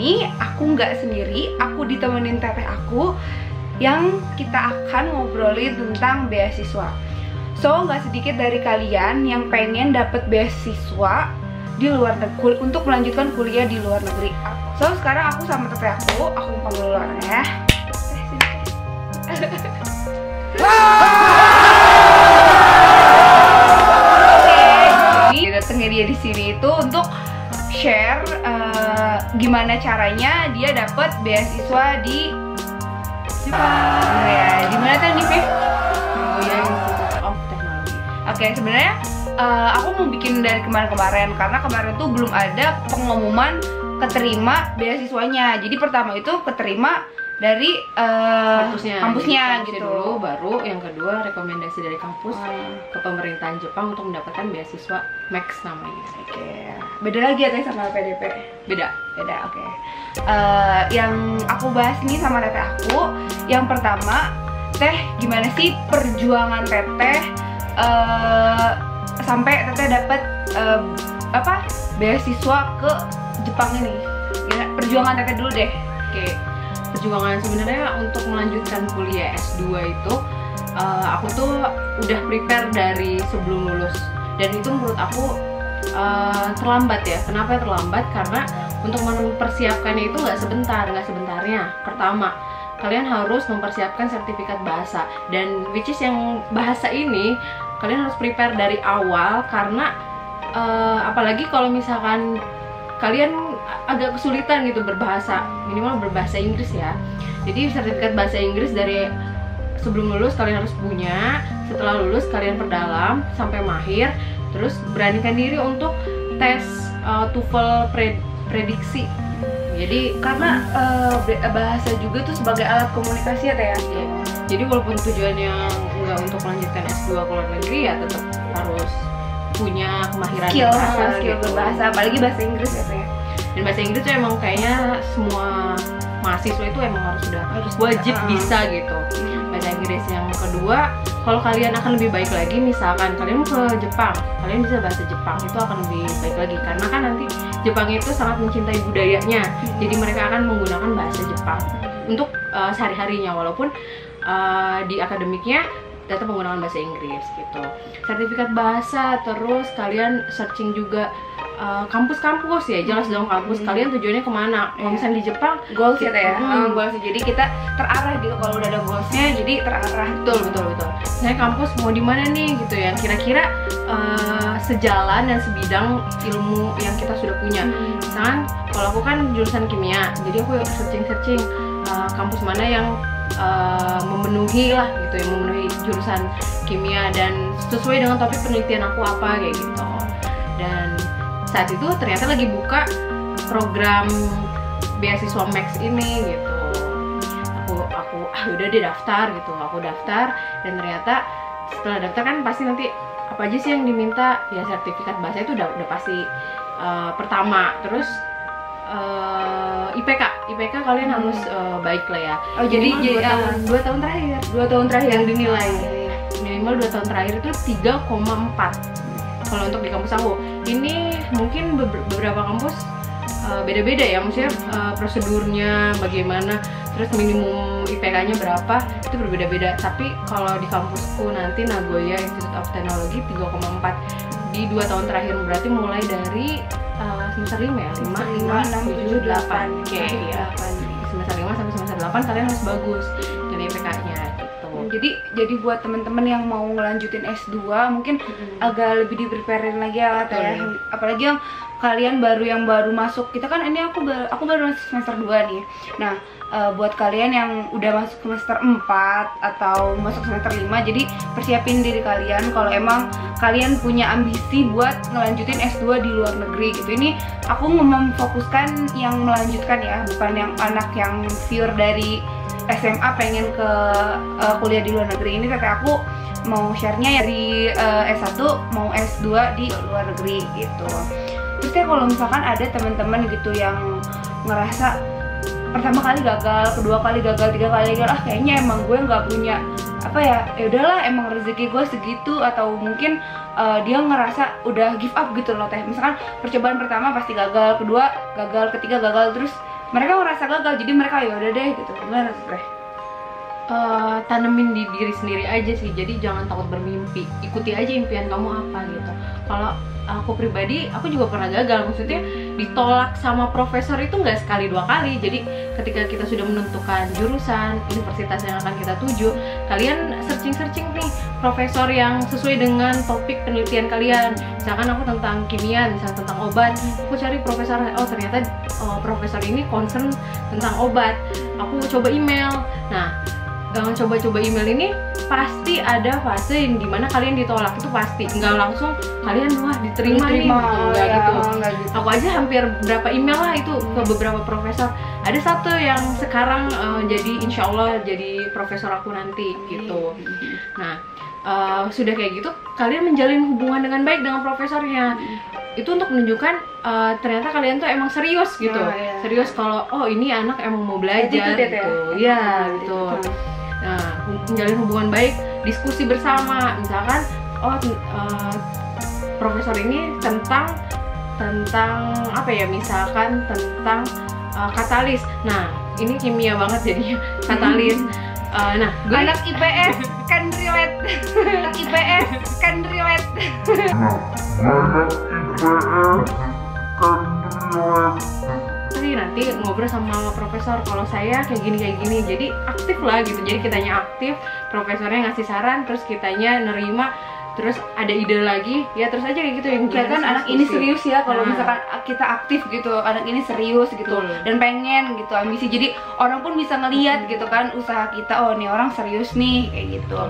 ini aku nggak sendiri, aku ditemenin teteh aku yang kita akan ngobrolin tentang beasiswa. So, nggak sedikit dari kalian yang pengen dapet beasiswa di luar negeri untuk melanjutkan kuliah di luar negeri. So, sekarang aku sama teteh aku panggil dulu orangnya. Jadi datangnya dia di sini itu untuk share gimana caranya dia dapat beasiswa di Jepang. Ya, di mana tuh nih, Viv? Institute of Technology. Oke, sebenarnya aku mau bikin dari kemarin-kemarin karena kemarin tuh belum ada pengumuman keterima beasiswanya. Jadi pertama itu keterima dari kampusnya gitu. Dulu, baru yang kedua rekomendasi dari kampus ke pemerintahan Jepang untuk mendapatkan beasiswa Max namanya. Oke. Beda lagi ya teh sama PDP? Beda, oke. Yang aku bahas nih sama teteh aku, yang pertama, teh gimana sih perjuangan teteh sampai teteh dapat beasiswa ke Jepang ini? Gimana? Perjuangan teteh dulu deh. Oke. Perjuangan sebenarnya untuk melanjutkan kuliah S2 itu aku tuh udah prepare dari sebelum lulus, dan itu menurut aku terlambat ya. Kenapa terlambat? Karena untuk mempersiapkannya itu nggak sebentarnya. Pertama, kalian harus mempersiapkan sertifikat bahasa, dan which is yang bahasa ini kalian harus prepare dari awal, karena apalagi kalau misalkan kalian agak kesulitan gitu berbahasa, minimal berbahasa Inggris ya. Jadi sertifikat bahasa Inggris dari sebelum lulus kalian harus punya. Setelah lulus kalian perdalam sampai mahir, terus beranikan diri untuk tes TOEFL prediksi. Jadi karena bahasa juga tuh sebagai alat komunikasi ya teh ya. Jadi walaupun tujuannya nggak untuk melanjutkan S2 ke luar negeri, ya tetap harus punya kemahiran skill gitu. berbahasa, apalagi bahasa Inggris ya teh. Dan bahasa Inggris tuh emang kayaknya semua mahasiswa itu emang harus wajib bisa gitu. Bahasa Inggris. Yang kedua, kalau kalian akan lebih baik lagi, misalkan kalian mau ke Jepang, kalian bisa bahasa Jepang, itu akan lebih baik lagi karena kan nanti Jepang itu sangat mencintai budayanya. Jadi mereka akan menggunakan bahasa Jepang untuk sehari-harinya, walaupun di akademiknya tetap menggunakan bahasa Inggris gitu. Sertifikat bahasa, terus kalian searching juga kampus-kampus ya, jelas dong kampus kalian tujuannya kemana. Kalau misalnya di Jepang, goals ya ya, goals. Jadi kita terarah gitu, kalau udah ada goalsnya jadi terarah. Betul. Saya kampus mau di mana nih gitu ya, kira-kira sejalan dan sebidang ilmu yang kita sudah punya. Misalkan kalau aku kan jurusan kimia, jadi aku searching kampus mana yang memenuhi lah gitu, yang memenuhi jurusan kimia dan sesuai dengan topik penelitian aku apa kayak gitu. Dan saat itu ternyata lagi buka program beasiswa Max ini gitu. Aku udah deh daftar gitu. Aku daftar, dan ternyata setelah daftar kan pasti nanti apa aja sih yang diminta, ya sertifikat bahasa itu udah pasti pertama. Terus IPK kalian harus baik lah ya. Oh, jadi 2 tahun terakhir. 2 tahun terakhir yang dinilai. Minimal 2 tahun terakhir itu 3,4. Kalau untuk di kampus aku, ini mungkin beberapa kampus beda-beda ya, maksudnya prosedurnya bagaimana, terus minimum IPK-nya berapa, itu berbeda-beda. Tapi kalau di kampusku nanti Nagoya Institute of Technology 3,4 di 2 tahun terakhir, berarti mulai dari semester 5 ya, 5, 6, 7, 8 ya. Semester 5 sampai semester 8 kalian harus bagus dari IPK-nya gitu. Jadi buat teman-teman yang mau ngelanjutin S2 mungkin agak lebih di-preparein lagi ya ya. Apalagi yang kalian baru masuk. Kita kan ini aku baru masuk semester 2 nih. Nah, buat kalian yang udah masuk semester 4 atau masuk semester 5, jadi persiapin diri kalian kalau emang kalian punya ambisi buat ngelanjutin S2 di luar negeri gitu. Ini aku memfokuskan yang melanjutkan ya, bukan yang anak yang pure dari SMA pengen ke kuliah di luar negeri. Ini teteh aku mau share-nya dari S1 mau S2 di luar negeri gitu. Terus ya kalau misalkan ada teman-teman gitu yang ngerasa pertama kali gagal, kedua kali gagal, tiga kali gagal, kayaknya emang gue nggak punya apa ya udahlah emang rezeki gue segitu, atau mungkin dia ngerasa udah give up gitu loh teh. Misalkan percobaan pertama pasti gagal, kedua gagal, ketiga gagal, terus mereka merasa gagal, jadi mereka ya udah deh gitu. Gimana Teh? Tanemin di diri sendiri aja sih, jadi jangan takut bermimpi, ikuti aja impian kamu apa gitu. Kalau aku pribadi, aku juga pernah gagal, maksudnya ditolak sama profesor itu nggak sekali dua kali. Jadi ketika kita sudah menentukan jurusan, universitas yang akan kita tuju, kalian searching nih profesor yang sesuai dengan topik penelitian kalian. Misalkan aku tentang kimia, misalnya tentang obat, aku cari profesor, oh ternyata profesor ini concern tentang obat, aku coba email. Nah, coba-coba email ini pasti ada fase yang dimana kalian ditolak, itu pasti. Nggak langsung kalian wah diterima nih, nggak gitu. Aku aja hampir berapa email lah itu ke beberapa profesor. Ada satu yang sekarang jadi insya Allah jadi profesor aku nanti gitu. Nah, sudah kayak gitu kalian menjalin hubungan dengan baik dengan profesornya. Itu untuk menunjukkan ternyata kalian tuh emang serius gitu. Serius kalau oh ini anak emang mau belajar gitu. Ya gitu. Nah, menjalin hubungan baik, diskusi bersama. Misalkan profesor ini tentang apa ya, misalkan tentang katalis. Nah, ini kimia banget jadinya katalis. Nah, anak IPS kan relate. Anak IPS kan relate. Nanti ngobrol sama profesor, kalau saya kayak gini, jadi aktif lah gitu. Jadi kitanya aktif, profesornya ngasih saran, terus kitanya nerima, terus ada ide lagi, ya terus aja kayak gitu. Yang kelihatan anak ini serius ya, kalau misalkan kita aktif gitu, anak ini serius gitu. Dan pengen gitu, ambisi, jadi orang pun bisa ngelihat gitu kan usaha kita, oh nih orang serius nih kayak gitu.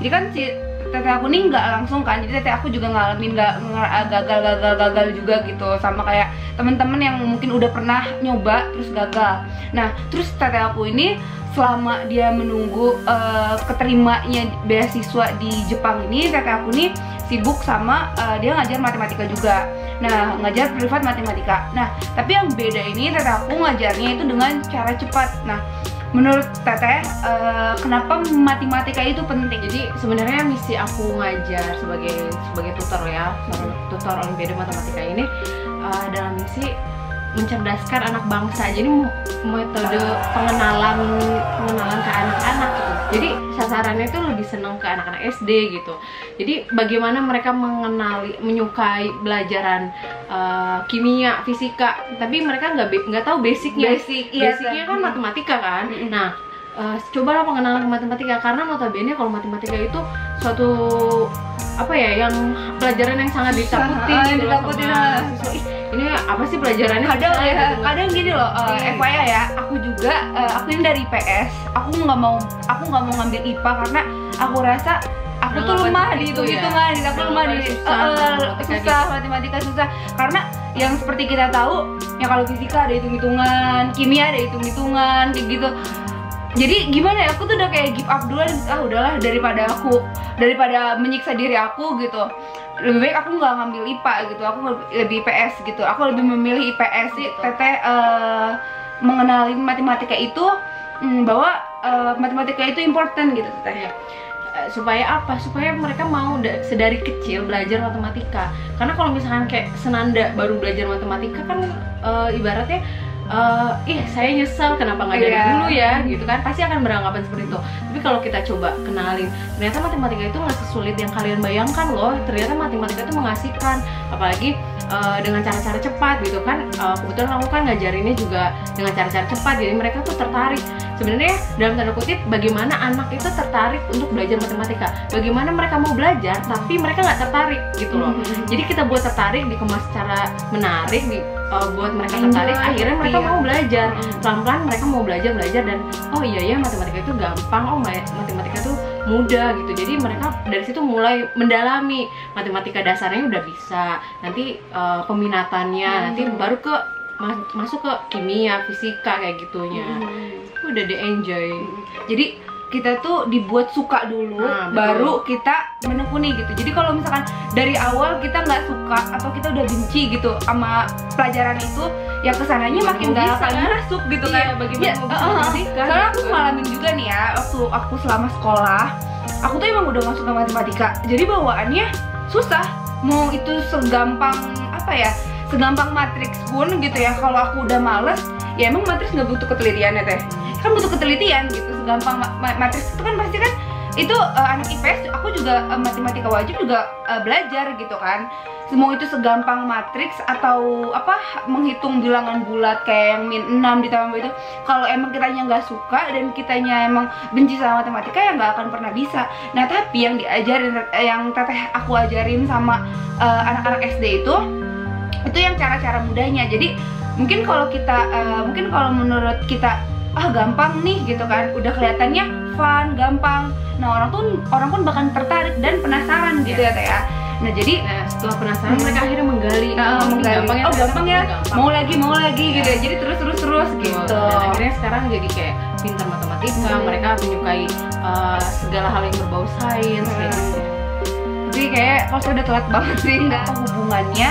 Jadi kan si teteh aku nih nggak langsung kan, jadi teteh aku juga ngalamin gagal juga gitu, sama kayak temen-temen yang mungkin udah pernah nyoba terus gagal. Nah terus teteh aku ini selama dia menunggu keterimanya beasiswa di Jepang ini, teteh aku nih sibuk sama dia ngajar matematika juga. Nah ngajar privat matematika. Nah tapi yang beda ini teteh aku ngajarnya itu dengan cara cepat. Nah menurut teteh, kenapa matematika itu penting? Jadi sebenarnya misi aku ngajar sebagai tutor ya, tutor Olimpiade Matematika ini dalam misi mencerdaskan anak bangsa. Jadi metode pengenalan ke anak-anak gitu. Jadi sasarannya itu lebih senang ke anak-anak SD gitu. Jadi bagaimana mereka menyukai belajaran kimia, fisika, tapi mereka nggak tahu basicnya. Basicnya kan matematika kan. Nah, cobalah pengenalan ke matematika, karena notabene kalau matematika itu suatu apa ya, yang pelajaran yang sangat ditakuti gitu loh sama siswa. Ini apa sih pelajarannya? Kadang gini loh, FYI ya, aku juga aku ini dari IPS, aku nggak mau ngambil IPA karena aku rasa aku tuh lemah di hitung-hitungan, aku lemah di susah, matematika susah. Karena yang seperti kita tahu, ya kalau fisika ada hitung-hitungan, kimia ada hitung-hitungan, kayak gitu. Jadi gimana ya, aku tuh udah kayak give up duluan, udahlah daripada menyiksa diri aku gitu. Lebih baik aku nggak ngambil IPA gitu, aku lebih IPS gitu. Aku lebih memilih IPS sih. Teteh mengenalin matematika itu bahwa matematika itu important gitu teteh. Supaya apa? Supaya mereka mau sedari kecil belajar matematika. Karena kalau misalkan kayak senanda baru belajar matematika kan ibaratnya saya nyesel kenapa nggak dari dulu ya gitu kan, pasti akan beranggapan seperti itu. Tapi kalau kita coba kenalin, ternyata matematika itu nggak sesulit yang kalian bayangkan loh. Ternyata matematika itu mengasihkan, apalagi dengan cara-cara cepat gitu kan. Kebetulan aku kan ngajarinnya juga dengan cara-cara cepat, jadi mereka tuh tertarik. Sebenarnya dalam tanda kutip, bagaimana anak itu tertarik untuk belajar matematika, bagaimana mereka mau belajar tapi mereka nggak tertarik gitu loh. Jadi kita buat tertarik, dikemas secara menarik, buat mereka tertarik, akhirnya mereka mau belajar. Pelan-pelan mereka mau belajar dan oh iya ya, matematika itu gampang, oh matematika itu mudah gitu. Jadi mereka dari situ mulai mendalami matematika dasarnya udah bisa, nanti peminatannya nanti baru masuk ke kimia, fisika kayak gitunya. Udah enjoy. Jadi kita tuh dibuat suka dulu, baru kita menekuni gitu. Jadi kalau misalkan dari awal kita nggak suka atau kita udah benci gitu sama pelajaran itu, ya kesananya makin nggak akan masuk gitu kan. Bagaimana mau bisa buktikan? Soalnya aku ngalamin juga nih ya, waktu aku selama sekolah, aku tuh emang udah masuk ke matematika. Jadi bawaannya susah. Mau itu segampang apa ya, segampang matriks pun gitu ya. Kalau aku udah males, ya emang matriks nggak butuh ketelitian ya teh, kan butuh ketelitian gitu. Segampang matriks itu kan pasti kan itu anak IPS, aku juga matematika wajib juga belajar gitu kan. Mau itu segampang matriks atau apa menghitung bilangan bulat kayak yang min 6 ditambah itu, kalau emang kitanya nggak suka dan kitanya emang benci sama matematika ya nggak akan pernah bisa. Nah tapi yang diajarin, yang teteh aku ajarin sama anak-anak SD itu yang cara-cara mudahnya. Jadi mungkin kalau kita mungkin kalau menurut kita gampang nih gitu kan, udah kelihatannya fun, gampang. Nah orang pun bakal tertarik dan penasaran gitu ya teh ya. Nah jadi setelah penasaran mereka akhirnya menggali, gampang ya, mau lagi gitu ya. Jadi terus gitu. Dan akhirnya sekarang jadi kayak pintar matematika, mereka menyukai segala hal yang berbau sains kayak gitu. Tapi kayak kalau saya udah telat banget sih. Nggak apa hubungannya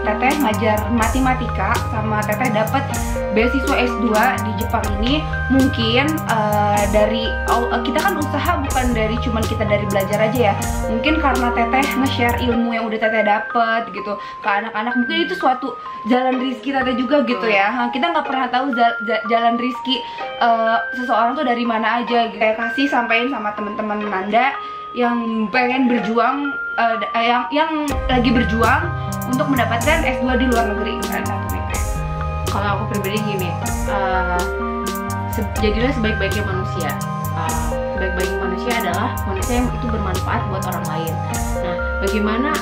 teteh ngajar matematika sama teteh dapat beasiswa S2 di Jepang ini. Mungkin dari kita kan usaha bukan dari cuman kita dari belajar aja ya. Mungkin karena teteh nge-share ilmu yang udah teteh dapet gitu ke anak-anak, mungkin itu suatu jalan rezeki teteh juga gitu ya. Kita nggak pernah tahu jalan rezeki seseorang tuh dari mana aja gitu. Kayak kasih sampein sama teman-teman Nanda yang pengen berjuang, yang lagi berjuang untuk mendapatkan S2 di luar negeri kan. Kalau aku pribadi gini, jadilah sebaik-baiknya manusia. Sebaik-baiknya manusia adalah manusia yang itu bermanfaat buat orang lain. Nah, bagaimana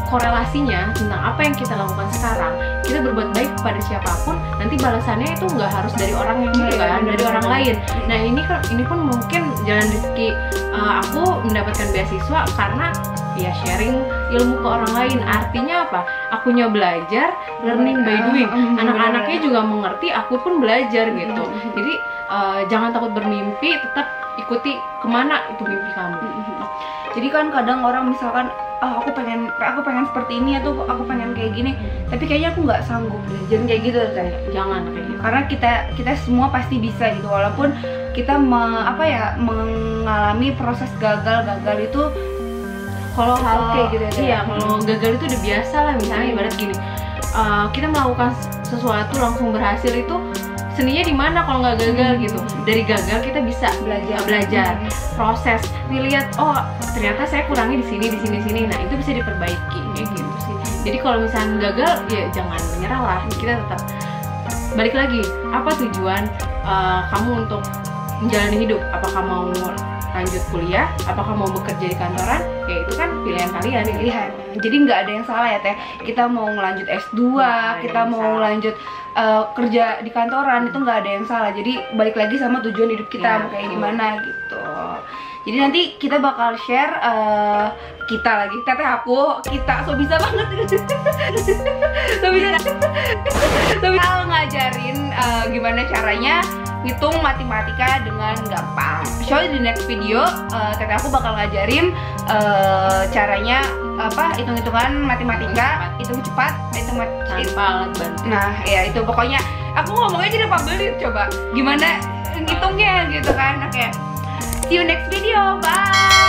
korelasinya tentang apa yang kita lakukan sekarang, kita berbuat baik kepada siapapun, nanti balasannya itu nggak harus dari orang yang itu kan, dari orang lain. Nah, ini pun mungkin jalan rezeki aku mendapatkan beasiswa karena ya sharing ilmu ke orang lain. Artinya apa? Akunya belajar, learning by doing. Anak-anaknya juga mengerti, aku pun belajar gitu. Jadi jangan takut bermimpi, tetap ikuti kemana itu mimpi kamu. Jadi kan kadang orang misalkan aku pengen seperti ini atau aku pengen kayak gini, tapi kayaknya aku nggak sanggup deh. Jangan kayak gitu kayak. Jangan kayak gitu. Karena kita semua pasti bisa gitu, walaupun kita mengalami proses gagal itu. Kalau kayak gitu ya. Iya, kalau gagal itu udah biasa lah. Misalnya ibarat gini, kita melakukan sesuatu langsung berhasil itu seninya di mana kalau nggak gagal gitu. Dari gagal kita bisa belajar proses, dilihat ternyata saya kurangnya di sini. Nah itu bisa diperbaiki kayak gitu sih. Jadi kalau misalnya gagal ya jangan menyerah lah. Kita tetap balik lagi, apa tujuan kamu untuk menjalani hidup? Apakah mau lanjut kuliah, apakah mau bekerja di kantoran, ya itu kan pilihan kalian. Jadi nggak ada yang salah ya teh. Kita mau ngelanjut S2, kita mau lanjut kerja di kantoran, itu nggak ada yang salah. Jadi balik lagi sama tujuan hidup kita mau kayak gimana gitu. Jadi nanti kita bakal share teteh aku, kita so bisa banget so bisa ngajarin gimana caranya hitung matematika dengan gampang. Soalnya di next video teteh aku bakal ngajarin caranya hitung-hitungan matematika, hitung cepat, hitung tanpa alat bantu. Nah ya itu pokoknya aku ngomongnya jadi pabelin, coba gimana ngitungnya gitu kan. Oke, see you next video, bye.